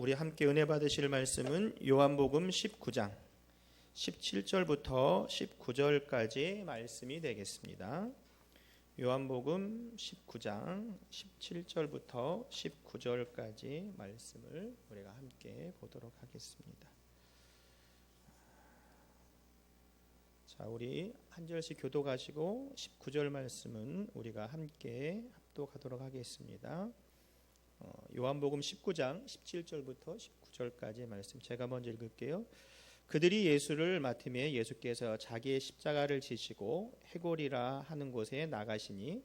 우리 함께 은혜 받으실 말씀은 요한복음 19장 17절부터 19절까지 말씀이 되겠습니다. 요한복음 19장 17절부터 19절까지 말씀을 우리가 함께 보도록 하겠습니다. 자, 우리 한 절씩 교독하시고 19절 말씀은 우리가 함께 합독하도록 하겠습니다. 요한복음 19장 17절부터 19절까지 말씀 제가 먼저 읽을게요. 그들이 예수를 맡으며 예수께서 자기의 십자가를 지시고 해골이라 하는 곳에 나가시니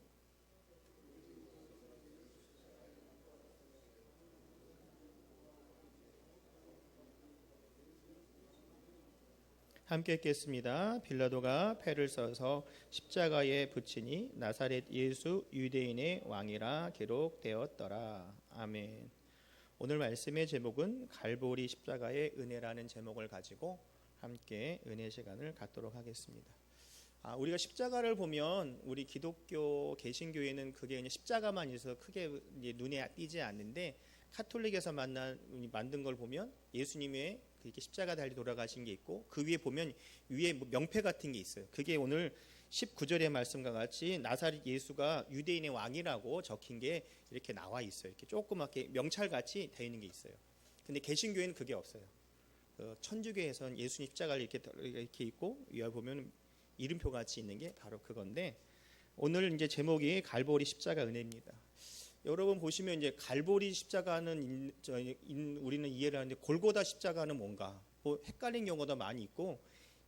함께 읽겠습니다. 빌라도가 패를 써서 십자가에 붙이니 나사렛 예수 유대인의 왕이라 기록되었더라. 아멘. 오늘 말씀의 제목은 갈보리 십자가의 은혜라는 제목을 가지고 함께 은혜 시간을 갖도록 하겠습니다. 우리가 십자가를 보면 우리 기독교 개신교회는 그게 그냥 십자가만 있어서 크게 눈에 띄지 않는데 카톨릭에서 만든 걸 보면 예수님의 이렇게 십자가 달리 돌아가신 게 있고 그 위에 보면 위에 명패 같은 게 있어요. 그게 오늘 19절의 말씀과 같이 나사렛 예수가 유대인의 왕이라고 적힌 게 이렇게 나와 있어요. 이렇게 조그맣게 명찰같이 되어 있는 게 있어요. 근데 개신교회는 그게 없어요. 천주교에서는 예수님 십자가를 이렇게 있고 위에 보면 이름표 같이 있는 게 바로 그건데 오늘 이제 제목이 갈보리 십자가 은혜입니다. 여러분 보시면 이제 갈보리 십자가는 우리는 이해를 하는데 골고다 십자가는 뭔가 헷갈린 경우도 많이 있고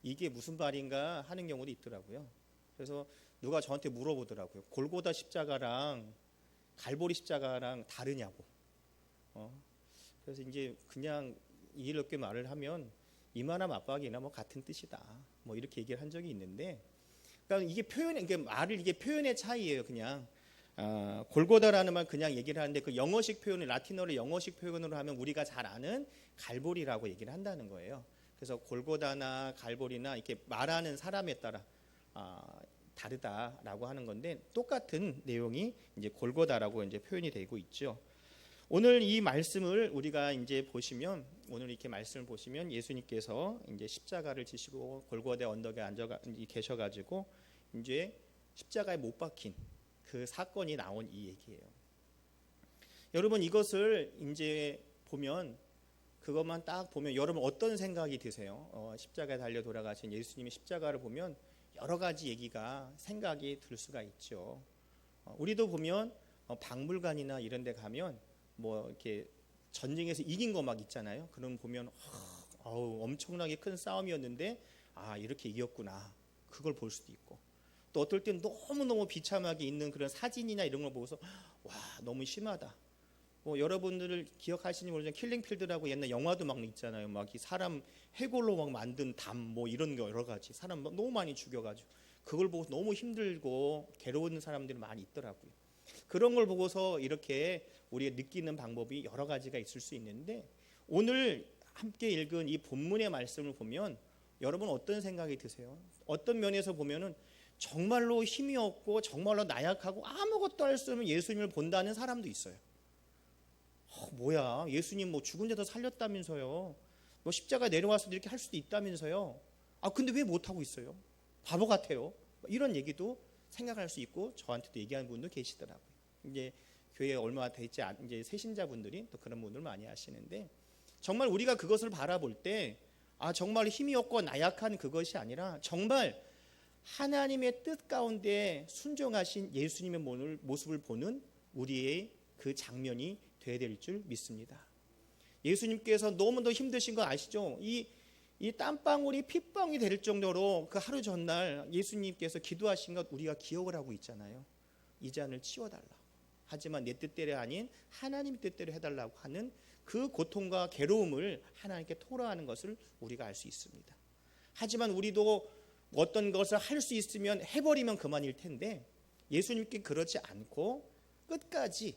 이게 무슨 말인가 하는 경우도 있더라고요. 그래서 누가 저한테 물어보더라고요. 골고다 십자가랑 갈보리 십자가랑 다르냐고. 그래서 이제 그냥 이해를 얻게 말을 하면 이만한 압박이나 뭐 같은 뜻이다. 뭐 이렇게 얘기를 한 적이 있는데, 그러니까 이게 이게 표현의 차이예요. 그냥. 골고다라는 말 그냥 얘기를 하는데 그 영어식 표현을 라틴어로 영어식 표현으로 하면 우리가 잘 아는 갈보리라고 얘기를 한다는 거예요. 그래서 골고다나 갈보리나 이렇게 말하는 사람에 따라 다르다라고 하는 건데 똑같은 내용이 이제 골고다라고 이제 표현이 되고 있죠. 오늘 이 말씀을 우리가 이제 보시면 오늘 이렇게 말씀을 보시면 예수님께서 이제 십자가를 지시고 골고다 언덕에 계셔가지고 이제 십자가에 못 박힌 그 사건이 나온 이 얘기예요. 여러분 이것을 이제 보면 그것만 딱 보면 여러분 어떤 생각이 드세요? 십자가에 달려 돌아가신 예수님의 십자가를 보면 여러 가지 얘기가 생각이 들 수가 있죠. 우리도 보면 박물관이나 이런 데 가면 뭐 이렇게 전쟁에서 이긴 거 막 있잖아요. 그럼 보면 엄청나게 큰 싸움이었는데 이렇게 이겼구나. 그걸 볼 수도 있고 또 어떨 때는 너무너무 비참하게 있는 그런 사진이나 이런 걸 보고서 와 너무 심하다. 여러분들 기억하시는지 모르지만 킬링필드라고 옛날 영화도 막 있잖아요. 막 이 사람 해골로 막 만든 담 뭐 이런 거 여러 가지 사람 막 너무 많이 죽여가지고 그걸 보고 너무 힘들고 괴로운 사람들이 많이 있더라고요. 그런 걸 보고서 이렇게 우리가 느끼는 방법이 여러 가지가 있을 수 있는데 오늘 함께 읽은 이 본문의 말씀을 보면 여러분 어떤 생각이 드세요? 어떤 면에서 보면은 정말로 힘이 없고 정말로 나약하고 아무것도 할 수 없는 예수님을 본다는 사람도 있어요. 뭐야 예수님 뭐 죽은 데서 살렸다면서요. 뭐 십자가 내려와서 이렇게 할 수도 있다면서요. 근데 왜 못하고 있어요? 바보 같아요. 이런 얘기도 생각할 수 있고 저한테도 얘기하는 분도 계시더라고요. 이제 교회에 얼마 되지 않은 이제 새신자분들이 또 그런 분들 많이 하시는데 정말 우리가 그것을 바라볼 때 정말 힘이 없고 나약한 그것이 아니라 정말 하나님의 뜻 가운데 순종하신 예수님의 모습을 보는 우리의 그 장면이 되어야 될 줄 믿습니다. 예수님께서 너무도 힘드신 거 아시죠? 이 땀방울이 핏방울이 될 정도로 그 하루 전날 예수님께서 기도하신 것 우리가 기억을 하고 있잖아요. 이 잔을 치워달라고. 하지만 내 뜻대로 아닌 하나님 뜻대로 해달라고 하는 그 고통과 괴로움을 하나님께 토로하는 것을 우리가 알 수 있습니다. 하지만 우리도 어떤 것을 할 수 있으면 해버리면 그만일 텐데 예수님께 그렇지 않고 끝까지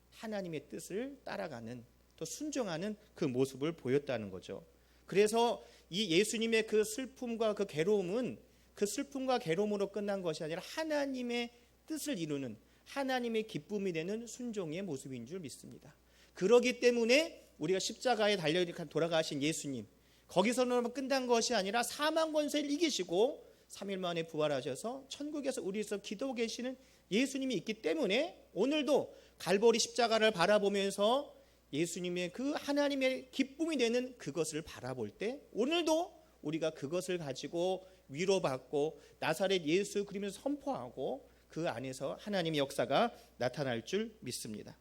하나님의 뜻을 따라가는 또 순종하는 그 모습을 보였다는 거죠. 그래서 이 예수님의 그 슬픔과 그 괴로움은 그 슬픔과 괴로움으로 끝난 것이 아니라 하나님의 뜻을 이루는 하나님의 기쁨이 되는 순종의 모습인 줄 믿습니다. 그러기 때문에 우리가 십자가에 달려 돌아가신 예수님, 거기서는 끝난 것이 아니라 사망 권세를 이기시고 3일 만에 부활하셔서 천국에서 우리에서 기도하고 계시는 예수님이 있기 때문에 오늘도 갈보리 십자가를 바라보면서 예수님의 그 하나님의 기쁨이 되는 그것을 바라볼 때 오늘도 우리가 그것을 가지고 위로받고 나사렛 예수 그리면서 선포하고 그 안에서 하나님의 역사가 나타날 줄 믿습니다.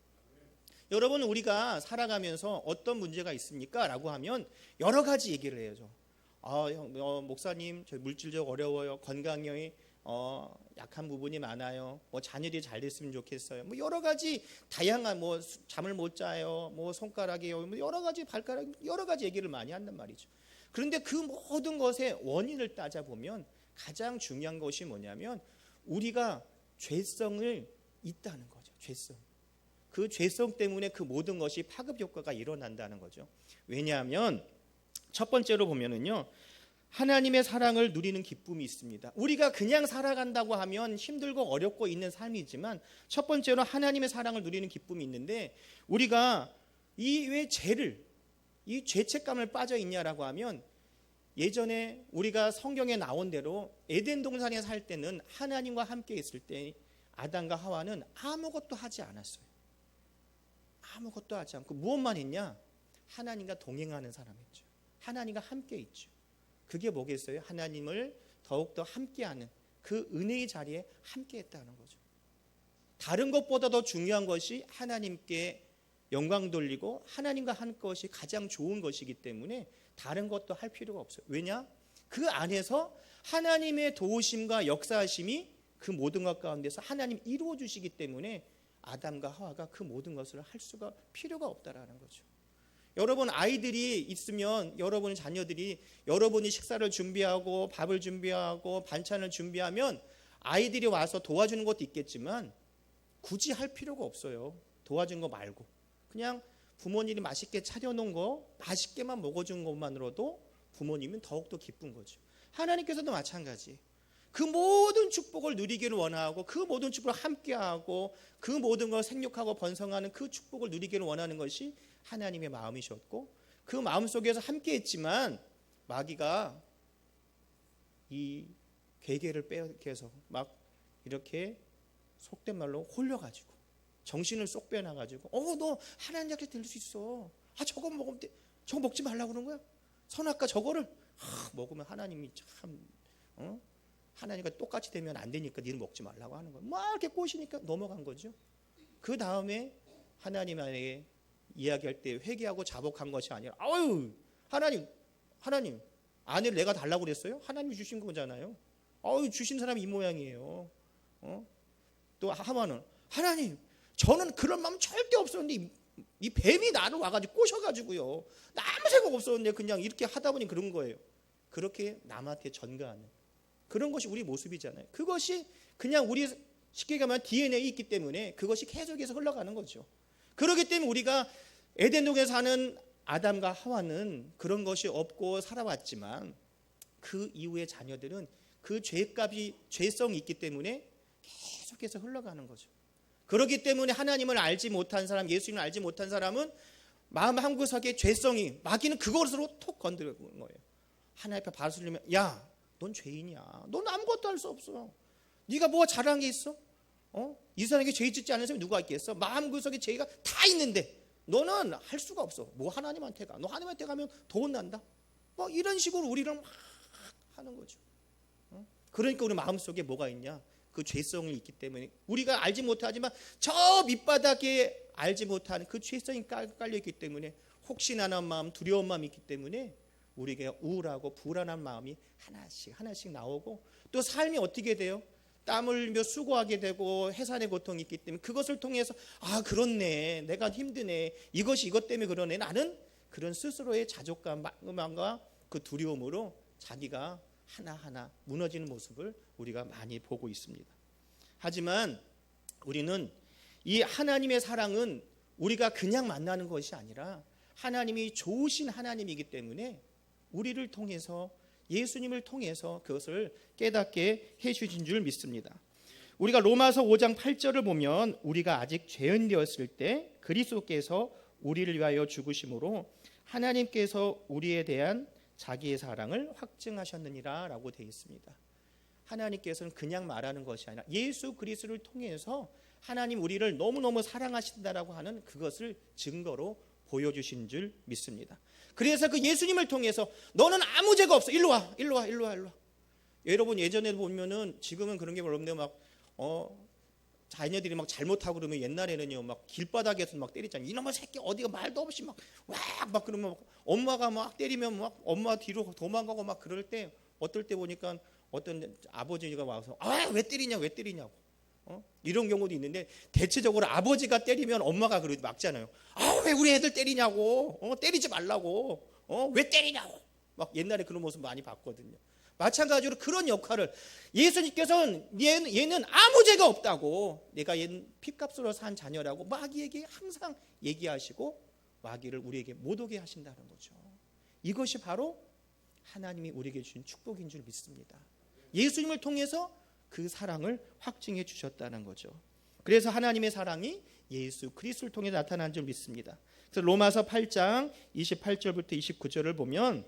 여러분, 우리가 살아가면서 어떤 문제가 있습니까? 라고 하면 여러 가지 얘기를 해야죠. 목사님, 저 물질적 어려워요. 건강이 약한 부분이 많아요. 자녀들이 잘 됐으면 좋겠어요. 여러 가지 다양한 잠을 못 자요. 손가락이 여러 가지 발가락 여러 가지 얘기를 많이 한단 말이죠. 그런데 그 모든 것의 원인을 따져보면 가장 중요한 것이 뭐냐면 우리가 죄성을 있다는 거죠. 죄성. 그 죄성 때문에 그 모든 것이 파급 효과가 일어난다는 거죠. 왜냐하면 첫 번째로 보면은요, 하나님의 사랑을 누리는 기쁨이 있습니다. 우리가 그냥 살아간다고 하면 힘들고 어렵고 있는 삶이지만 첫 번째로 하나님의 사랑을 누리는 기쁨이 있는데 우리가 왜 이 죄책감을 빠져 있냐라고 하면 예전에 우리가 성경에 나온 대로 에덴 동산에 살 때는 하나님과 함께 있을 때 아담과 하와는 아무것도 하지 않았어요. 아무것도 하지 않고 무엇만 했냐? 하나님과 동행하는 사람이었죠. 하나님과 함께 있죠. 그게 뭐겠어요? 하나님을 더욱더 함께하는 그 은혜의 자리에 함께했다는 거죠. 다른 것보다 더 중요한 것이 하나님께 영광 돌리고 하나님과 한 것이 가장 좋은 것이기 때문에 다른 것도 할 필요가 없어요. 왜냐? 그 안에서 하나님의 도우심과 역사하심이 그 모든 것 가운데서 하나님 이루어 주시기 때문에 아담과 하와가 그 모든 것을 할 수가 필요가 없다라는 거죠. 여러분, 아이들이 있으면 여러분 자녀들이 여러분이 식사를 준비하고 밥을 준비하고 반찬을 준비하면 아이들이 와서 도와주는 것도 있겠지만 굳이 할 필요가 없어요. 도와준 거 말고 그냥 부모님이 맛있게 차려놓은 거 맛있게만 먹어준 것만으로도 부모님은 더욱더 기쁜 거죠. 하나님께서도 마찬가지. 그 모든 축복을 누리기를 원하고 그 모든 축복을 함께하고 그 모든 걸 생육하고 번성하는 그 축복을 누리기를 원하는 것이 하나님의 마음이셨고 그 마음 속에서 함께했지만 마귀가 이 괴계를 빼앗겨서 막 이렇게 속된 말로 홀려가지고 정신을 쏙 빼놔가지고 너 하나님 자리에 들 수 있어. 저거 먹으면 돼. 저거 먹지 말라고 그러는 거야. 선악과 저거를 먹으면 하나님이 참 하나님과 똑같이 되면 안 되니까 니는 먹지 말라고 하는 거야. 막 이렇게 꼬시니까 넘어간 거죠. 그 다음에 하나님에게 이야기할 때 회개하고 자복한 것이 아니라 하나님 아내를 내가 달라고 그랬어요? 하나님이 주신 거잖아요. 주신 사람이 이 모양이에요. 또 하마는 하나님 저는 그런 마음 절대 없었는데 이 뱀이 나를 와가지고 꼬셔가지고요. 나 아무 생각 없었는데 그냥 이렇게 하다 보니 그런 거예요. 그렇게 남한테 전가하는 그런 것이 우리 모습이잖아요. 그것이 그냥 우리 쉽게 가면 DNA에 있기 때문에 그것이 계속해서 흘러가는 거죠. 그렇기 때문에 우리가 에덴동에 사는 아담과 하와는 그런 것이 없고 살아왔지만 그 이후의 자녀들은 그 죄성이 있기 때문에 계속해서 흘러가는 거죠. 그렇기 때문에 하나님을 알지 못한 사람, 예수님을 알지 못한 사람은 마음 한구석에 죄성이 마귀는 그것으로 톡 건드리는 거예요. 하나님 앞에 발을 들면 야, 넌 죄인이야. 넌 아무것도 할 수 없어. 네가 뭐가 잘한 게 있어? 이 사람에게 죄 짓지 않은 사람이 누가 있겠어? 마음 구석에 죄가 다 있는데 너는 할 수가 없어. 하나님한테 가. 너 하나님한테 가면 더 혼난다. 이런 식으로 우리를 막 하는 거죠. 그러니까 우리 마음속에 뭐가 있냐? 그 죄성이 있기 때문에 우리가 알지 못하지만 저 밑바닥에 알지 못하는 그 죄성이 깔려 있기 때문에 혹시나 하는 마음, 두려운 마음이 있기 때문에 우리가 우울하고 불안한 마음이 하나씩 나오고 또 삶이 어떻게 돼요? 땀 흘리며 수고하게 되고 해산의 고통이 있기 때문에 그것을 통해서 그렇네, 내가 힘드네, 이것 때문에 그러네, 나는 그런 스스로의 자존감과 그 두려움으로 자기가 하나하나 무너지는 모습을 우리가 많이 보고 있습니다. 하지만 우리는 이 하나님의 사랑은 우리가 그냥 만나는 것이 아니라 하나님이 좋으신 하나님이기 때문에 우리를 통해서 예수님을 통해서 그것을 깨닫게 해주신 줄 믿습니다. 우리가 로마서 5장 8절을 보면 우리가 아직 죄인 되었을 때 그리스도께서 우리를 위하여 죽으심으로 하나님께서 우리에 대한 자기의 사랑을 확증하셨느니라 라고 되어 있습니다. 하나님께서는 그냥 말하는 것이 아니라 예수 그리스도를 통해서 하나님 우리를 너무너무 사랑하신다라고 하는 그것을 증거로 보여주신 줄 믿습니다. 그래서 그 예수님을 통해서 너는 아무 죄가 없어. 일로 와. 여러분 예전에 보면은 지금은 그런 게 별로 없는데 막 자녀들이 막 잘못하고 그러면 옛날에는요 막 길바닥에서 막 때리잖아요. 이놈의 새끼 어디가 말도 없이 막 그러면 막 엄마가 막 때리면 막 엄마 뒤로 도망가고 막 그럴 때 어떨 때 보니까 어떤 아버지가 와서 왜 때리냐고 이런 경우도 있는데 대체적으로 아버지가 때리면 엄마가 그러지 막잖아요. 왜 우리 애들 때리냐고 때리지 말라고 왜 때리냐고 막 옛날에 그런 모습 많이 봤거든요. 마찬가지로 그런 역할을 예수님께서는 얘는 아무 죄가 없다고 내가 얘는 피값으로 산 자녀라고 마귀에게 항상 얘기하시고 마귀를 우리에게 못 오게 하신다는 거죠. 이것이 바로 하나님이 우리에게 주신 축복인 줄 믿습니다. 예수님을 통해서 그 사랑을 확증해 주셨다는 거죠. 그래서 하나님의 사랑이 예수 그리스도를 통해 나타난 줄 믿습니다. 그래서 로마서 8장 28절부터 29절을 보면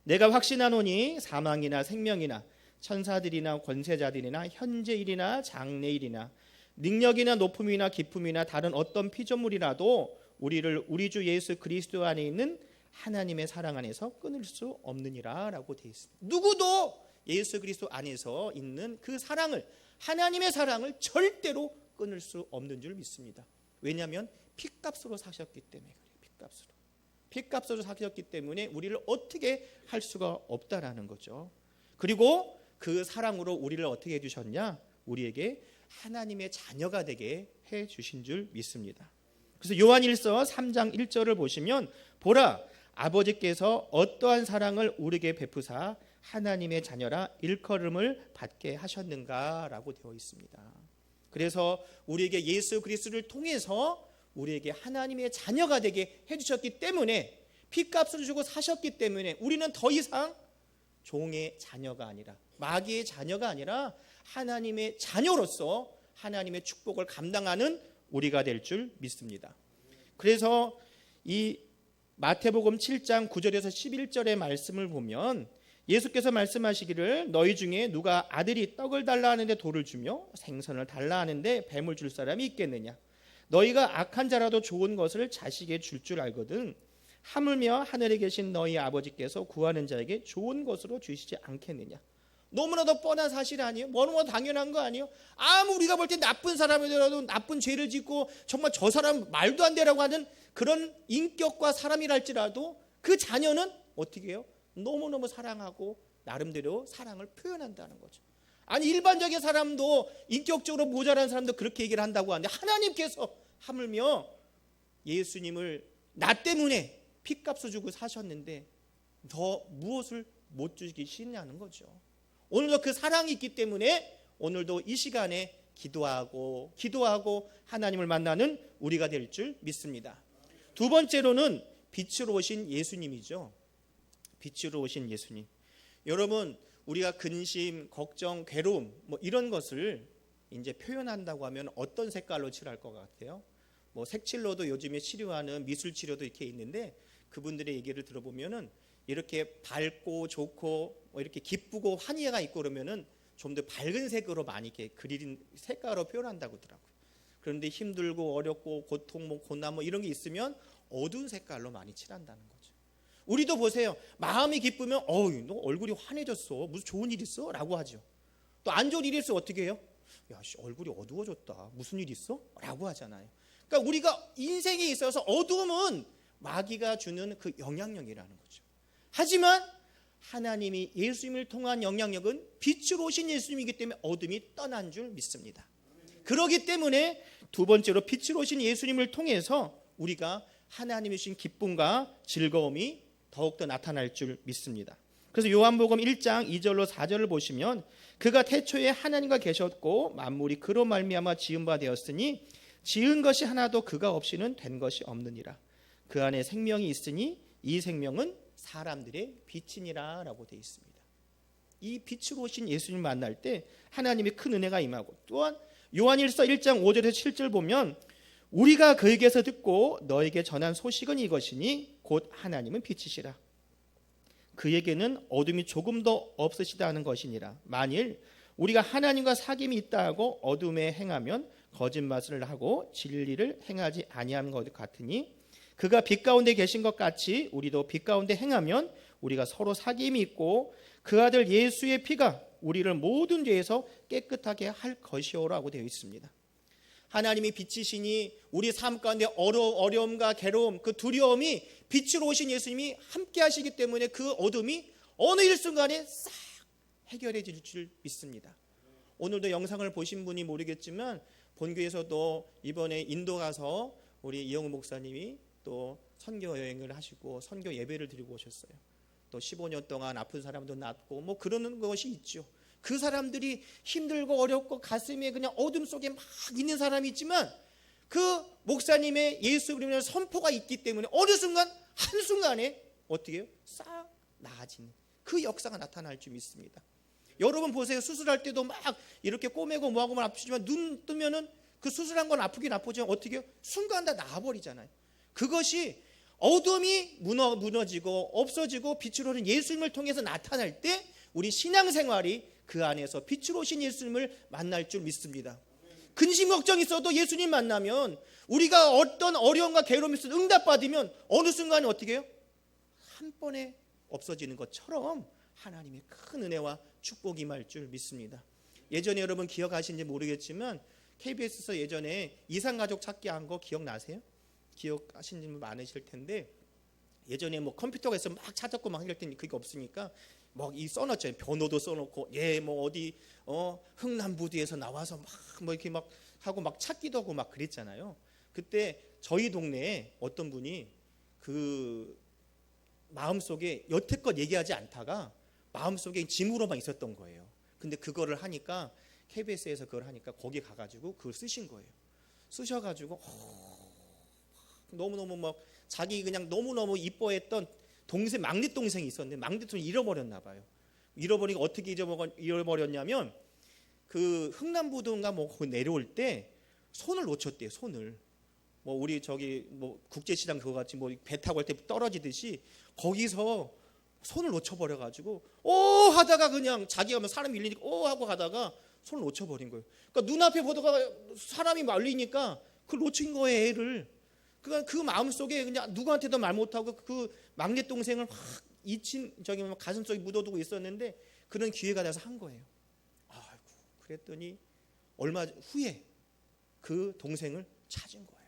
내가 확신하노니 사망이나 생명이나 천사들이나 권세자들이나 현재일이나 장래일이나 능력이나 높음이나 기쁨이나 다른 어떤 피조물이라도 우리를 우리 주 예수 그리스도 안에 있는 하나님의 사랑 안에서 끊을 수 없느니라 라고 되어 있습니다. 누구도 예수 그리스도 안에서 있는 그 사랑을 하나님의 사랑을 절대로 끊을 수 없는 줄 믿습니다. 왜냐하면 피값으로 사셨기 때문에 그래요. 피값으로 사셨기 때문에 우리를 어떻게 할 수가 없다라는 거죠. 그리고 그 사랑으로 우리를 어떻게 해주셨냐? 우리에게 하나님의 자녀가 되게 해주신 줄 믿습니다. 그래서 요한일서 3장 1절을 보시면 보라 아버지께서 어떠한 사랑을 우리에게 베푸사 하나님의 자녀라 일컬음을 받게 하셨는가라고 되어 있습니다. 그래서 우리에게 예수 그리스도를 통해서 우리에게 하나님의 자녀가 되게 해주셨기 때문에 피값을 주고 사셨기 때문에 우리는 더 이상 종의 자녀가 아니라 마귀의 자녀가 아니라 하나님의 자녀로서 하나님의 축복을 감당하는 우리가 될 줄 믿습니다. 그래서 이 마태복음 7장 9절에서 11절의 말씀을 보면 예수께서 말씀하시기를 너희 중에 누가 아들이 떡을 달라 하는데 돌을 주며 생선을 달라 하는데 뱀을 줄 사람이 있겠느냐. 너희가 악한 자라도 좋은 것을 자식에게 줄 알거든 하물며 하늘에 계신 너희 아버지께서 구하는 자에게 좋은 것으로 주시지 않겠느냐. 너무나도 뻔한 사실 아니에요? 너무나 당연한 거 아니에요? 아무 우리가 볼 때 나쁜 사람이더라도 나쁜 죄를 짓고 정말 저 사람 말도 안 되라고 하는 그런 인격과 사람이랄지라도 그 자녀는 어떻게 해요? 너무너무 사랑하고 나름대로 사랑을 표현한다는 거죠. 아니 일반적인 사람도 인격적으로 모자란 사람도 그렇게 얘기를 한다고 하는데 하나님께서 하물며 예수님을 나 때문에 피값을 주고 사셨는데 더 무엇을 못 주시냐는 거죠. 오늘도 그 사랑이 있기 때문에 오늘도 이 시간에 기도하고 하나님을 만나는 우리가 될 줄 믿습니다. 두 번째로는 빛으로 오신 예수님이죠. 빛으로 오신 예수님. 여러분 우리가 근심, 걱정, 괴로움 이런 것을 이제 표현한다고 하면 어떤 색깔로 칠할 것 같아요? 색칠로도 요즘에 치료하는 미술 치료도 이렇게 있는데 그분들의 얘기를 들어보면은 이렇게 밝고 좋고 이렇게 기쁘고 환희가 있고 그러면은 좀 더 밝은 색으로 많이 이렇게 그린 색깔로 표현한다고 하더라고요. 그런데 힘들고 어렵고 고통, 고난 이런 게 있으면 어두운 색깔로 많이 칠한다는 거죠. 우리도 보세요. 마음이 기쁘면 너 얼굴이 환해졌어. 무슨 좋은 일 있어? 라고 하죠. 또 안 좋은 일 있어 어떻게 해요? 얼굴이 어두워졌다. 무슨 일 있어? 라고 하잖아요. 그러니까 우리가 인생에 있어서 어두움은 마귀가 주는 그 영향력이라는 거죠. 하지만 하나님이 예수님을 통한 영향력은 빛으로 오신 예수님이기 때문에 어둠이 떠난 줄 믿습니다. 그렇기 때문에 두 번째로 빛으로 오신 예수님을 통해서 우리가 하나님이 주신 기쁨과 즐거움이 더욱더 나타날 줄 믿습니다. 그래서 요한복음 1장 2절로 4절을 보시면 그가 태초에 하나님과 계셨고 만물이 그로 말미암아 지은 바 되었으니 지은 것이 하나도 그가 없이는 된 것이 없느니라. 그 안에 생명이 있으니 이 생명은 사람들의 빛이니라 라고 되어 있습니다. 이 빛으로 오신 예수님 만날 때 하나님의 큰 은혜가 임하고 또한 요한일서 1장 5절에서 7절 보면 우리가 그에게서 듣고 너에게 전한 소식은 이것이니 곧 하나님은 빛이시라. 그에게는 어둠이 조금 더 없으시다 하는 것이니라. 만일 우리가 하나님과 사귐이 있다 하고 어둠에 행하면 거짓말을 하고 진리를 행하지 아니하는 것 같으니 그가 빛 가운데 계신 것 같이 우리도 빛 가운데 행하면 우리가 서로 사귐이 있고 그 아들 예수의 피가 우리를 모든 죄에서 깨끗하게 할 것이오라고 되어 있습니다. 하나님이 빛이시니 우리 삶 가운데 어려움과 괴로움, 그 두려움이 빛으로 오신 예수님이 함께 하시기 때문에 그 어둠이 어느 일순간에 싹 해결해질 줄 믿습니다. 오늘도 영상을 보신 분이 모르겠지만 본교에서도 이번에 인도 가서 우리 이영우 목사님이 또 선교 여행을 하시고 선교 예배를 드리고 오셨어요. 또 15년 동안 아픈 사람도 낫고 뭐 그러는 것이 있죠. 그 사람들이 힘들고 어렵고 가슴에 그냥 어둠 속에 막 있는 사람이 있지만 그 목사님의 예수 그리스도의 선포가 있기 때문에 어느 순간 한순간에 어떻게 해요? 싹 나아지는 그 역사가 나타날 줄 믿습니다. 여러분 보세요. 수술할 때도 막 이렇게 꼬매고 뭐하고 아프지만 눈 뜨면은 그 수술한 건 아프긴 아프지만 어떻게 해요? 순간 다 나아버리잖아요. 그것이 어둠이 무너지고 없어지고 빛으로 오는 예수님을 통해서 나타날 때 우리 신앙생활이 그 안에서 빛으로 오신 예수님을 만날 줄 믿습니다. 근심 걱정 있어도 예수님 만나면 우리가 어떤 어려움과 괴로움이 있어도 응답받으면 어느 순간에 어떻게 해요? 한 번에 없어지는 것처럼 하나님의 큰 은혜와 축복이 임할 줄 믿습니다. 예전에 여러분 기억하시는지 모르겠지만 KBS에서 예전에 이산가족 찾기 한 거 기억나세요? 기억하시는 분 많으실 텐데 예전에 뭐 컴퓨터가 있으면 막 찾았고 막 이럴 때는 그게 없으니까 막 이 써놨죠. 번호도 써놓고 뭐 어디 흥남부두에서 나와서 막 뭐 이렇게 막 하고 막 찾기도 하고 막 그랬잖아요. 그때 저희 동네에 어떤 분이 그 마음속에 여태껏 얘기하지 않다가 마음속에 짐으로만 있었던 거예요. 근데 그거를 하니까 KBS에서 그걸 하니까 거기 가가지고 그걸 쓰신 거예요. 쓰셔가지고 너무너무 막 자기 그냥 너무너무 이뻐했던 동생, 막내 동생이 있었는데 막내 동생이 잃어버렸나 봐요. 잃어버리니까 어떻게 잃어버렸냐면 그 흥남부두인가 뭐 내려올 때 손을 놓쳤대요. 손을 뭐 우리 저기 뭐 국제시장 그거 같이 뭐 배 타고 할 때 떨어지듯이 거기서 손을 놓쳐버려가지고 하다가 그냥 자기가 뭐 사람 밀리니까 하고 가다가 손을 놓쳐버린 거예요. 그러니까 눈앞에 보다가 사람이 말리니까 그걸 놓친 거예요. 애를. 그러니까 그 마음속에 그냥 누구한테도 말 못하고 그 막내 동생을 확 잊힌 저기 가슴속에 묻어두고 있었는데 그런 기회가 돼서 한 거예요. 아이고, 그랬더니 얼마 후에 그 동생을 찾은 거예요.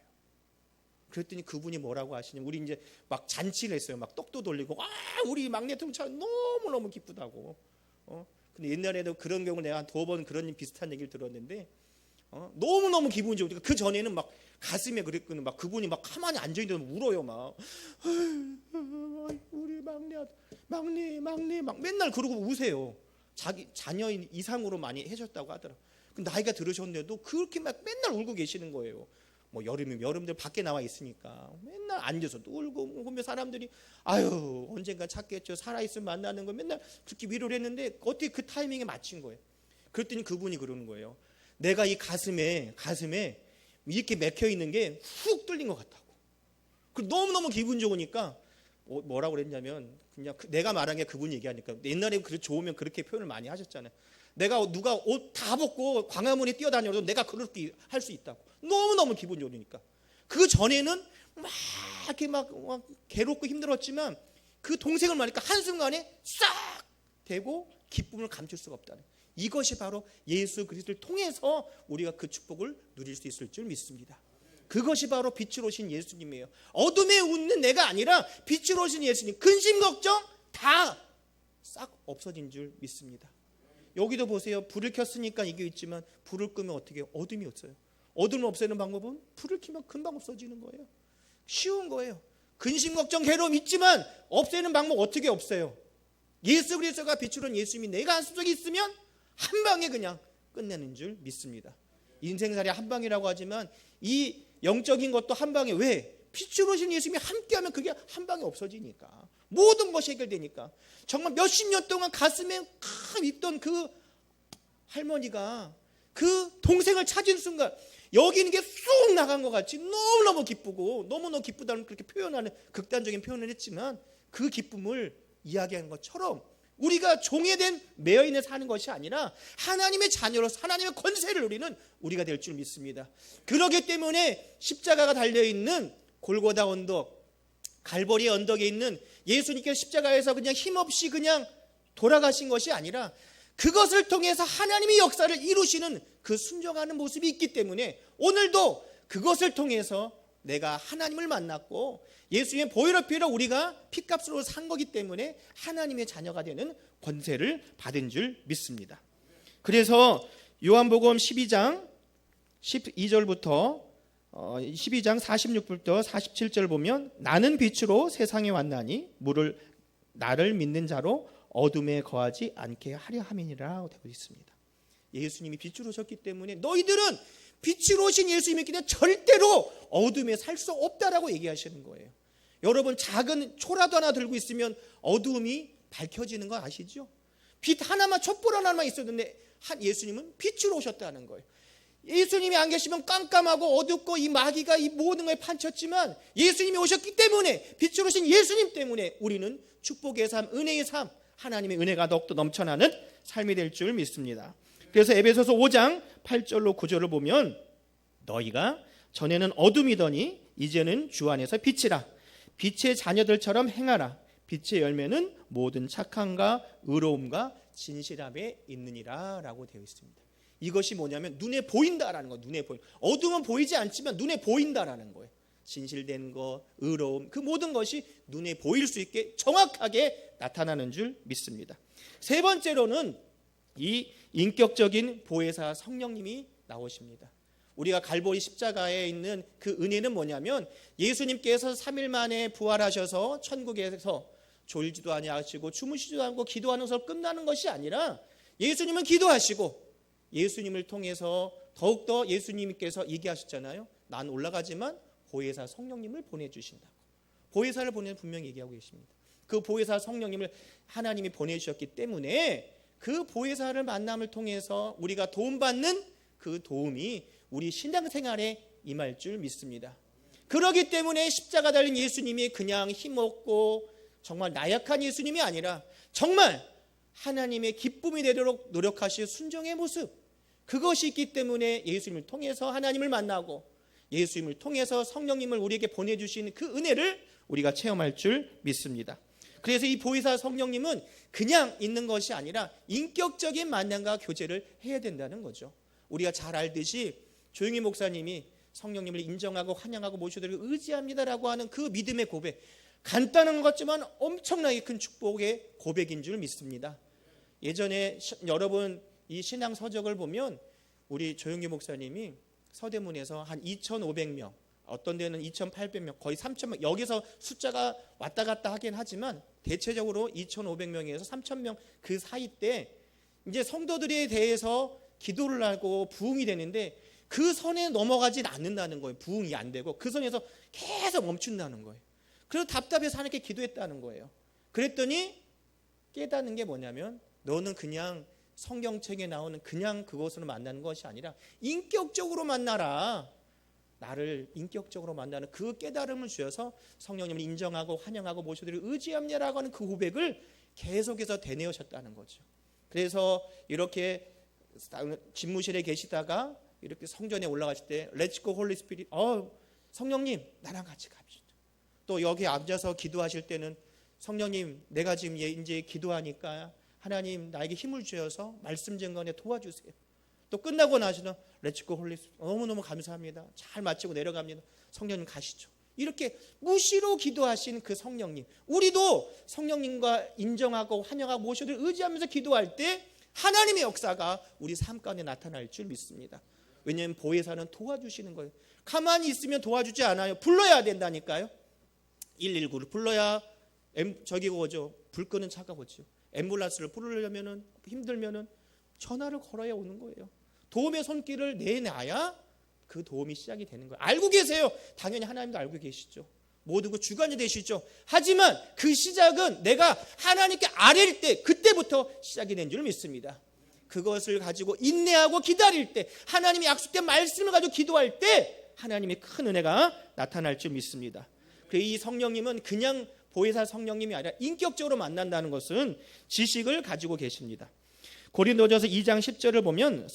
그랬더니 그분이 뭐라고 하시냐면 우리 이제 막 잔치를 했어요. 막 떡도 돌리고 우리 막내 동생 너무너무 기쁘다고. 근데 옛날에도 그런 경우 내가 한 2번 그런 비슷한 얘기를 들었는데 너무너무 기분이 좋으니까 그 전에는 막 가슴에 그랬거든. 막 그분이 막 가만히 앉아있는데 울어요. 막 우리 막내 막 맨날 그러고 우세요. 자기 자녀인 이상으로 많이 해줬다고 하더라고요. 나이가 들으셨는데도 그렇게 막 맨날 울고 계시는 거예요. 뭐 여름이면 여름들 밖에 나와 있으니까 맨날 앉아서 울고 보면 사람들이 아유 언젠가 찾겠죠. 살아있으면 만나는 거 맨날 그렇게 위로를 했는데 어떻게 그 타이밍에 맞춘 거예요. 그랬더니 그분이 그러는 거예요. 내가 이 가슴에 이렇게 맥혀 있는 게 훅 뚫린 것 같다고. 너무너무 기분 좋으니까 뭐라고 그랬냐면 그냥 내가 말한 게 그분이 얘기하니까 옛날에 좋으면 그렇게 표현을 많이 하셨잖아요. 내가 누가 옷 다 벗고 광화문에 뛰어다녀도 내가 그렇게 할 수 있다고. 너무너무 기분 좋으니까. 그 전에는 막 이렇게 막 괴롭고 힘들었지만 그 동생을 만나니까 한순간에 싹 되고 기쁨을 감출 수가 없다는. 이것이 바로 예수 그리스도를 통해서 우리가 그 축복을 누릴 수 있을 줄 믿습니다. 그것이 바로 빛으로 오신 예수님이에요. 어둠에 웃는 내가 아니라 빛으로 오신 예수님. 근심 걱정 다 싹 없어진 줄 믿습니다. 여기도 보세요. 불을 켰으니까 이게 있지만 불을 끄면 어떻게 해요? 어둠이 없어요. 어둠을 없애는 방법은 불을 켜면 금방 없어지는 거예요. 쉬운 거예요. 근심 걱정 괴로움 있지만 없애는 방법 어떻게 없어요? 예수 그리스도가 빛으로 온 예수님이 내가 한속에 있으면 한 방에 그냥 끝내는 줄 믿습니다. 인생살이 한 방이라고 하지만 이 영적인 것도 한 방에 왜? 빛으로 오신 예수님이 함께하면 그게 한 방에 없어지니까. 모든 것이 해결되니까. 정말 몇십 년 동안 가슴에 있던 그 할머니가 그 동생을 찾은 순간 여기 있는 게 쑥 나간 것 같이 너무너무 기쁘고, 너무너무 기쁘다는 그렇게 표현하는 극단적인 표현을 했지만 그 기쁨을 이야기하는 것처럼 우리가 종에된 매여있는 사는 것이 아니라 하나님의 자녀로서 하나님의 권세를 누리는 우리가 될 줄 믿습니다. 그렇기 때문에 십자가가 달려있는 골고다 언덕, 갈보리 언덕에 있는 예수님께서 십자가에서 그냥 힘없이 그냥 돌아가신 것이 아니라 그것을 통해서 하나님의 역사를 이루시는 그 순종하는 모습이 있기 때문에 오늘도 그것을 통해서 내가 하나님을 만났고 예수님의 보혈의 피로 우리가 피값으로 산 거기 때문에 하나님의 자녀가 되는 권세를 받은 줄 믿습니다. 그래서 요한복음 12장 12절부터 12장 46절부터 47절 보면 나는 빛으로 세상에 왔나니 나를 믿는 자로 어둠에 거하지 않게 하려 함이니라 되고 있습니다. 예수님이 빛으로 오셨기 때문에 너희들은 빛으로 오신 예수님이 있기 때문에 절대로 어둠에 살 수 없다라고 얘기하시는 거예요. 여러분, 작은 초라도 하나 들고 있으면 어둠이 밝혀지는 거 아시죠? 빛 하나만, 촛불 하나만 있었는데 예수님은 빛으로 오셨다는 거예요. 예수님이 안 계시면 깜깜하고 어둡고 이 마귀가 이 모든 걸 판쳤지만 예수님이 오셨기 때문에, 빛으로 오신 예수님 때문에 우리는 축복의 삶, 은혜의 삶, 하나님의 은혜가 더욱더 넘쳐나는 삶이 될 줄 믿습니다. 그래서 에베소서 5장 8절로 9절을 보면 너희가 전에는 어둠이더니 이제는 주 안에서 빛이라. 빛의 자녀들처럼 행하라. 빛의 열매는 모든 착함과 의로움과 진실함에 있느니라 라고 되어 있습니다. 이것이 뭐냐면 눈에 보인다라는 거. 눈에 보인. 어둠은 보이지 않지만 눈에 보인다라는 거예요. 진실된 것, 의로움, 그 모든 것이 눈에 보일 수 있게 정확하게 나타나는 줄 믿습니다. 세 번째로는 이 인격적인 보혜사 성령님이 나오십니다. 우리가 갈보리 십자가에 있는 그 은혜는 뭐냐면 예수님께서 3일 만에 부활하셔서 천국에서 졸지도 아니하시고 주무시지도 않고 기도하는 것으로 끝나는 것이 아니라 예수님은 기도하시고 예수님을 통해서 더욱더 예수님께서 얘기하셨잖아요. 난 올라가지만 보혜사 성령님을 보내주신다고. 보혜사를 분명히 얘기하고 계십니다. 그 보혜사 성령님을 하나님이 보내주셨기 때문에 그 보혜사를 만남을 통해서 우리가 도움받는 그 도움이 우리 신앙생활에 임할 줄 믿습니다. 그렇기 때문에 십자가 달린 예수님이 그냥 힘없고 정말 나약한 예수님이 아니라 정말 하나님의 기쁨이 되도록 노력하실 순종의 모습, 그것이 있기 때문에 예수님을 통해서 하나님을 만나고 예수님을 통해서 성령님을 우리에게 보내주신 그 은혜를 우리가 체험할 줄 믿습니다. 그래서 이 보혜사 성령님은 그냥 있는 것이 아니라 인격적인 만남과 교제를 해야 된다는 거죠. 우리가 잘 알듯이 조용희 목사님이 성령님을 인정하고 환영하고 모셔드리고 의지합니다라고 하는 그 믿음의 고백, 간단한 것 같지만 엄청나게 큰 축복의 고백인 줄 믿습니다. 예전에 여러분 이 신앙 서적을 보면 우리 조용희 목사님이 서대문에서 한 2,500명, 어떤 데는 2,800명, 거의 3,000명, 여기서 숫자가 왔다 갔다 하긴 하지만 대체적으로 2,500명에서 3,000명 그 사이 때 이제 성도들에 대해서 기도를 하고 부흥이 되는데 그 선에 넘어가진 않는다는 거예요. 부흥이 안 되고 그 선에서 계속 멈춘다는 거예요. 그래서 답답해서 하나님께 기도했다는 거예요. 그랬더니 깨닫는 게 뭐냐면 너는 그냥 성경책에 나오는 그냥 그것으로 만나는 것이 아니라 인격적으로 만나라. 나를 인격적으로 만나는 그 깨달음을 주셔서 성령님을 인정하고 환영하고 모셔드리고 의지합니다라고 하는 그 고백을 계속해서 되뇌우셨다는 거죠. 그래서 이렇게 집무실에 계시다가 이렇게 성전에 올라가실 때 Let's go Holy Spirit, 성령님 나랑 같이 갑시다. 또 여기 앉아서 기도하실 때는 성령님 내가 지금 이제 기도하니까 하나님 나에게 힘을 주셔서 말씀 증거에 도와주세요. 또 끝나고 나서는 Let's go Holy Spirit, 너무너무 감사합니다. 잘 마치고 내려갑니다. 성령님 가시죠. 이렇게 무시로 기도하신 그 성령님, 우리도 성령님과 인정하고 환영하고 모셔들 의지하면서 기도할 때 하나님의 역사가 우리 삶 가운데 나타날 줄 믿습니다. 왜냐하면 보혜사는 도와주시는 거예요. 가만히 있으면 도와주지 않아요. 불러야 된다니까요. 119를 불러야 불 끄는 차가 오죠. 앰뷸런스를 부르려면 힘들면은 전화를 걸어야 오는 거예요. 도움의 손길을 내놔야 그 도움이 시작이 되는 거예요. 알고 계세요. 당연히 하나님도 알고 계시죠. 모든 그 주관이 되시죠. 하지만 그 시작은 내가 하나님께 아뢰일 때 그때부터 시작이 된 줄 믿습니다. 그것을 가지고 인내하고 기다릴 때, 하나님의 약속된 말씀을 가지고 기도할 때 하나님의 큰 은혜가 나타날 줄 믿습니다. 이 성령님은 그냥 보혜사 성령님이 아니라 인격적으로 만난다는 것은 지식을 가지고 계십니다. 고린도전서 2장 10절을 보면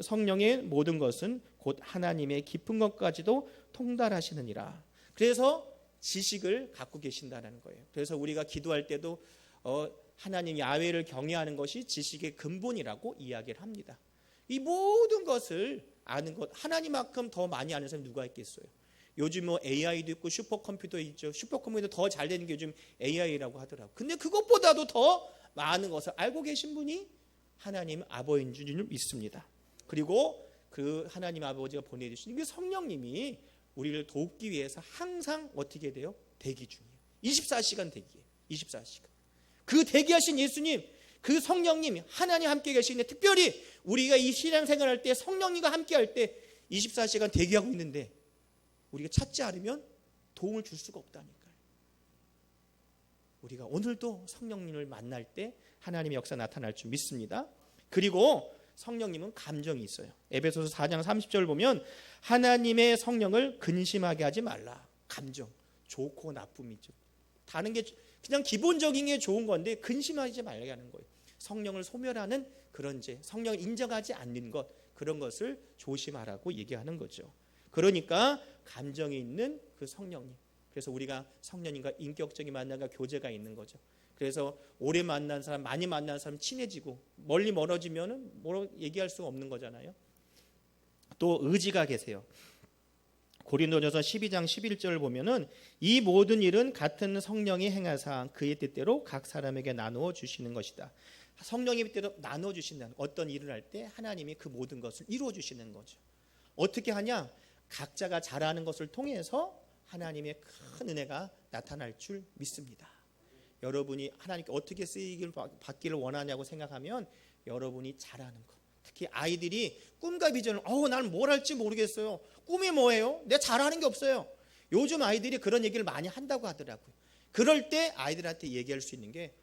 성령의 모든 것은 곧 하나님의 깊은 것까지도 통달하시느니라. 그래서 지식을 갖고 계신다는 거예요. 그래서 우리가 기도할 때도 하나님 야훼를 경외하는 것이 지식의 근본이라고 이야기를 합니다. 이 모든 것을 아는 것, 하나님만큼 더 많이 아는 사람이 누가 있겠어요? 요즘 뭐 AI도 있고 슈퍼컴퓨터 있죠. 슈퍼컴퓨터 더 잘 되는 게 요즘 AI라고 하더라고요. 근데 그것보다도 더 많은 것을 알고 계신 분이 하나님 아버지인 줄 믿습니다. 그리고 그 하나님 아버지가 보내주신 그 성령님이 우리를 돕기 위해서 항상 어떻게 돼요? 대기 중이에요. 24시간 대기예요. 24시간. 그 대기하신 예수님, 그 성령님, 하나님 함께 계시는데, 특별히 우리가 이 신앙생활할 때 성령님과 함께 할 때 24시간 대기하고 있는데 우리가 찾지 않으면 도움을 줄 수가 없다니까요. 우리가 오늘도 성령님을 만날 때 하나님의 역사 나타날 줄 믿습니다. 그리고 성령님은 감정이 있어요. 에베소서 4장 30절 보면 하나님의 성령을 근심하게 하지 말라. 감정, 좋고 나쁨이죠. 다른 게 그냥 기본적인 게 좋은 건데 근심하지 말게 하는 거예요. 성령을 소멸하는 그런 죄, 성령을 인정하지 않는 것, 그런 것을 조심하라고 얘기하는 거죠. 그러니까 감정이 있는 그 성령님. 그래서 우리가 성령님과 인격적인 만남과 교제가 있는 거죠. 그래서 오래 만난 사람, 많이 만난 사람 친해지고, 멀리 멀어지면은 뭐로 얘기할 수가 없는 거잖아요. 또 의지가 계세요. 고린도전서 12장 11절을 보면은 이 모든 일은 같은 성령이 행하사 그의 뜻대로 각 사람에게 나누어 주시는 것이다. 성령의 뜻대로 나누어 주신다는, 어떤 일을 할 때 하나님이 그 모든 것을 이루어 주시는 거죠. 어떻게 하냐? 각자가 잘하는 것을 통해서 하나님의 큰 은혜가 나타날 줄 믿습니다. 여러분이 하나님께 어떻게 쓰이기를 받기를 원하냐고 생각하면 여러분이 잘하는 것, 특히 아이들이 꿈과 비전을 나는 뭘 할지 모르겠어요. 꿈이 뭐예요? 내가 잘하는 게 없어요. 요즘 아이들이 그런 얘기를 많이 한다고 하더라고요. 그럴 때 아이들한테 얘기할 수 있는 게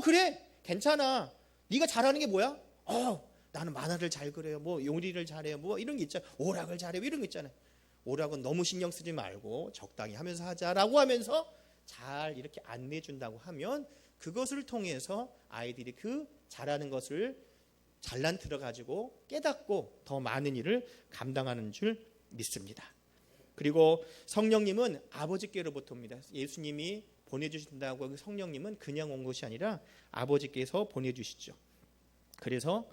그래 괜찮아. 네가 잘하는 게 뭐야? 나는 만화를 잘 그려요. 뭐 요리를 잘해요. 뭐 이런 게 있잖아요. 오락을 잘해요. 이런 거 있잖아요. 오락은 너무 신경 쓰지 말고 적당히 하면서 하자라고 하면서 잘 이렇게 안내해 준다고 하면 그것을 통해서 아이들이 그 잘하는 것을 잘난틀어 가지고 깨닫고 더 많은 일을 감당하는 줄 믿습니다. 그리고 성령님은 아버지께로부터 옵니다. 예수님이 보내주신다고 성령님은 그냥 온 것이 아니라 아버지께서 보내주시죠. 그래서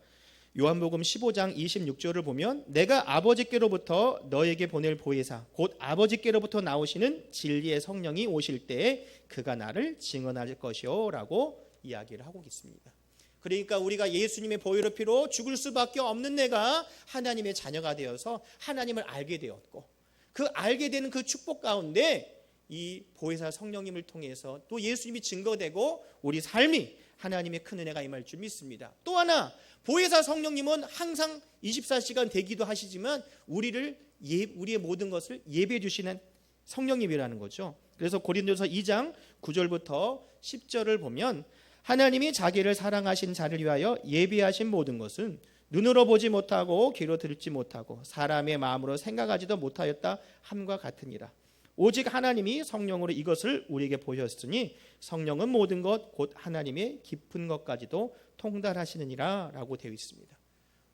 요한복음 15장 26절을 보면 내가 아버지께로부터 너에게 보낼 보혜사 곧 아버지께로부터 나오시는 진리의 성령이 오실 때에 그가 나를 증언할 것이요 라고 이야기를 하고 있습니다. 그러니까 우리가 예수님의 보혈의 피로 죽을 수밖에 없는 내가 하나님의 자녀가 되어서 하나님을 알게 되었고, 그 알게 되는 그 축복 가운데 이 보혜사 성령님을 통해서 또 예수님이 증거되고 우리 삶이 하나님의 큰 은혜가 임할 줄 믿습니다. 또 하나, 보혜사 성령님은 항상 24시간 대기도 하시지만 우리의 모든 것을 예배해 주시는 성령님이라는 거죠. 그래서 고린도서 2장 9절부터 10절을 보면 하나님이 자기를 사랑하신 자를 위하여 예비하신 모든 것은 눈으로 보지 못하고 귀로 듣지 못하고 사람의 마음으로 생각하지도 못하였다 함과 같으니라. 오직 하나님이 성령으로 이것을 우리에게 보셨으니 성령은 모든 것 곧 하나님의 깊은 것까지도 통달하시느니라 라고 되어 있습니다.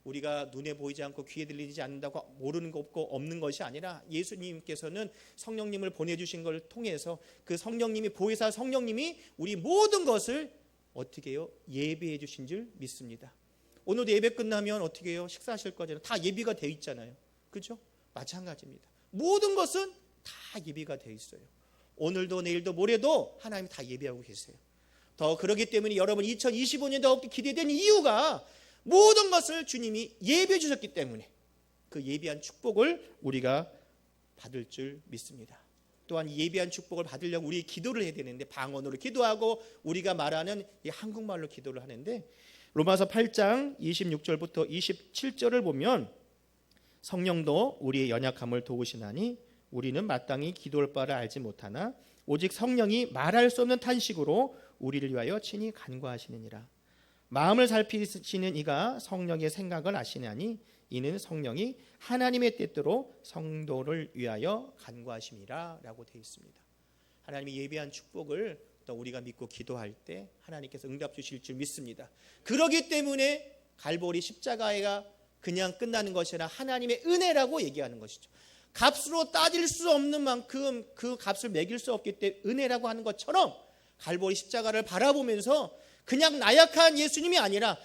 우리가 눈에 보이지 않고 귀에 들리지 않는다고 모르는 거 없고 없는 것이 아니라 예수님께서는 성령님을 보내주신 걸 통해서 그 성령님이 보혜사 성령님이 우리 모든 것을 어떻게 해요? 예비해 주신 줄 믿습니다. 오늘도 예배 끝나면 어떻게 해요? 식사하실 거잖아요. 다 예비가 되어 있잖아요. 그렇죠? 마찬가지입니다. 모든 것은 다 예비가 되어 있어요. 오늘도 내일도 모레도 하나님이 다 예비하고 계세요. 더 그러기 때문에 여러분 2025년 더욱더 기대되는 이유가 모든 것을 주님이 예비해 주셨기 때문에 그 예비한 축복을 우리가 받을 줄 믿습니다. 또한 예비한 축복을 받으려고 우리 기도를 해야 되는데 방언으로 기도하고 우리가 말하는 이 한국말로 기도를 하는데 로마서 8장 26절부터 27절을 보면 성령도 우리의 연약함을 도우시나니 우리는 마땅히 기도할 바를 알지 못하나 오직 성령이 말할 수 없는 탄식으로 우리를 위하여 친히 간구하시느니라. 마음을 살피시는 이가 성령의 생각을 아시나니 이는 성령이 하나님의 뜻대로 성도를 위하여 간구하심이라 라고 되어 있습니다. 하나님이 예비한 축복을 또 우리가 믿고 기도할 때 하나님께서 응답 주실 줄 믿습니다. 그렇기 때문에 갈보리 십자가가 그냥 끝나는 것이 아니라 하나님의 은혜라고 얘기하는 것이죠. 값으로 따질 수 없는 만큼 그 값을 매길 수 없기 때문에 은혜라고 하는 것처럼 갈보리 십자가를 바라보면서 그냥 나약한 예수님이 아니라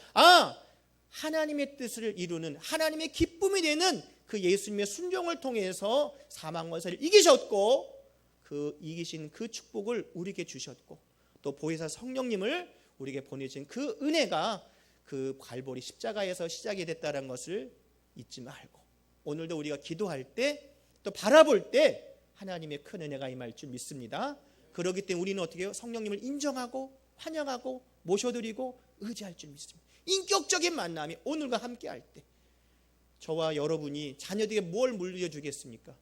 하나님의 뜻을 이루는 하나님의 기쁨이 되는 그 예수님의 순종을 통해서 사망 권세를 이기셨고 그 이기신 그 축복을 우리에게 주셨고 또 보혜사 성령님을 우리에게 보내신 그 은혜가 그 갈보리 십자가에서 시작이 됐다는 것을 잊지 말고 오늘도 우리가 기도할 때 또 바라볼 때 하나님의 큰 은혜가 임할 줄 믿습니다. 그렇기 때문에 우리는 어떻게 해요? 성령님을 인정하고 환영하고 모셔드리고 의지할 줄 믿습니다. 인격적인 만남이 오늘과 함께 할 때 저와 여러분이 자녀들에게 뭘 물려주겠습니까?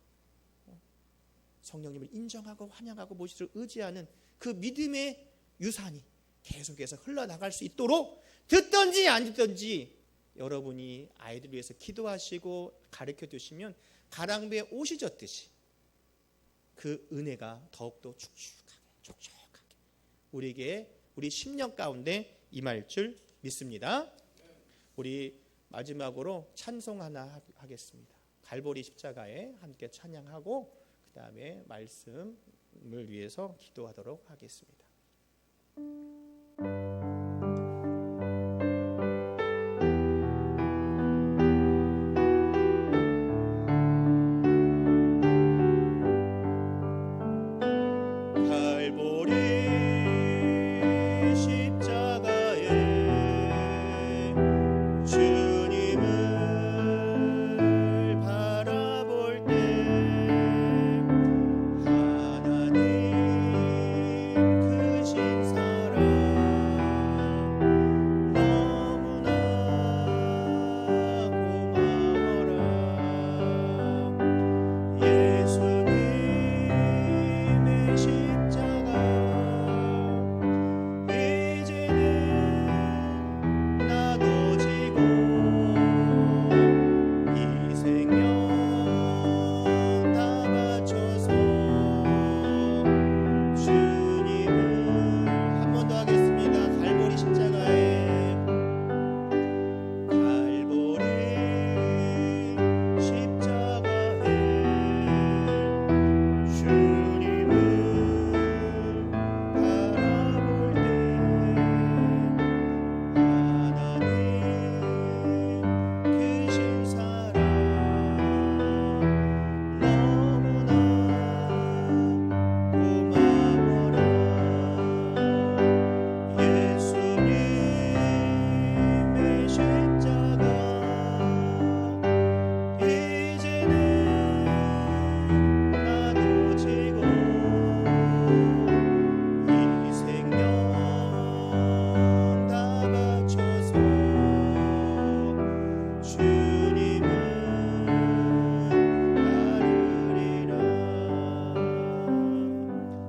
성령님을 인정하고 환영하고 모시도록 의지하는 그 믿음의 유산이 계속해서 흘러나갈 수 있도록 듣든지 안 듣든지 여러분이 아이들을 위해서 기도하시고 가르쳐 주시면 가랑비에 옷이 젖듯이 그 은혜가 더욱더 촉촉하게 우리에게 우리 심령 가운데 임할 줄 믿습니다. 우리 마지막으로 찬송 하나 하겠습니다. 갈보리 십자가에 함께 찬양하고 그 다음에 말씀을 위해서 기도하도록 하겠습니다.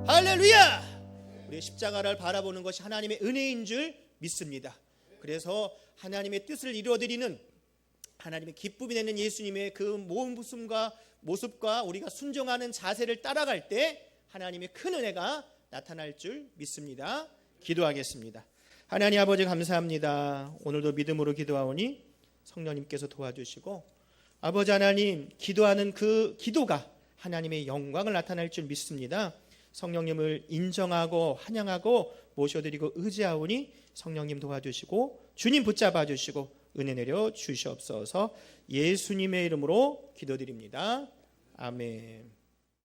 할렐루야! 우리의 십자가를 바라보는 것이 하나님의 은혜인 줄 믿습니다. 그래서 하나님의 뜻을 이루어드리는 하나님의 기쁨이 되는 예수님의 그 모습과 우리가 순종하는 자세를 따라갈 때 하나님의 큰 은혜가 나타날 줄 믿습니다. 기도하겠습니다. 하나님 아버지 감사합니다. 오늘도 믿음으로 기도하오니 성령님께서 도와주시고 아버지 하나님 기도하는 그 기도가 하나님의 영광을 나타낼 줄 믿습니다. 성령님을 인정하고 환영하고 모셔드리고 의지하오니 성령님 도와주시고 주님 붙잡아 주시고 은혜 내려 주시옵소서. 예수님의 이름으로 기도드립니다. 아멘.